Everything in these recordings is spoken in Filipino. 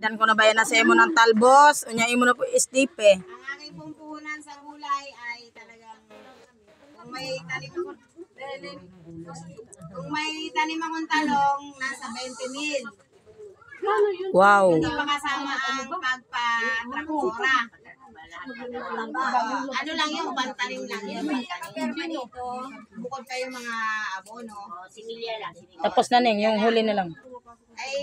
Dan ko na bayan na sa imo ng talbos, unya imo na po istipe. Ang aking pong puhunan sa gulay ay talagang kung may tanim akong talong, nasa 20 mil. Wow. Hindi pa kasama ang pagpa-traktora. Ano lang yung bantanim lang yun. Bukod pa yung mga abono. Similya lang. Tapos na ning, yung huli na lang. Ay,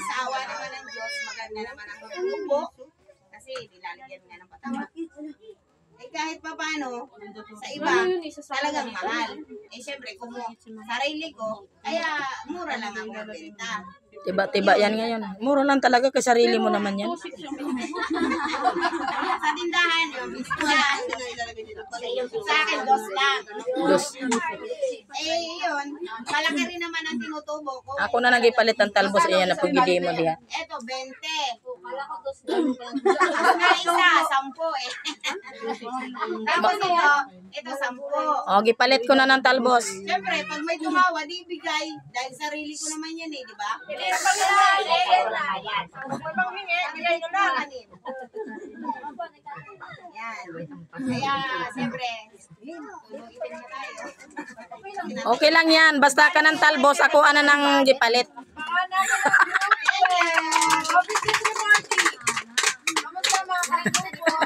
sa awa naman ng Diyos, maganda naman ang grupo. Kasi nilalagyan nga ng patama. Eh kahit pa paano, sa iba, talagang mahal. Eh syempre, kung sarili ko, kaya mura lang ang benta. Tiba-tiba yan ngayon. Mura lang talaga kay sarili mo naman yan. Sa tindahan, yung biskuhan, sa akin, dos lang. Dos. Eh yun, malaki rin naman ang tinutubo ko. Ako na nagipalit ng talbos, iyan na pagidi mo diha. Eto, 20. Na isa, 10 eh. Tapos ito 10. O, gipalit ko na ng talbos. Siyempre, pag may tumawa, di bigay. Dahil sarili ko naman yan eh, di ba? Yan. Kaya, siyempre, tulungin na tayo. Okay lang yan. Basta ka ng talbos, ako ana nang gipalit. Kamusta mga kaibigan?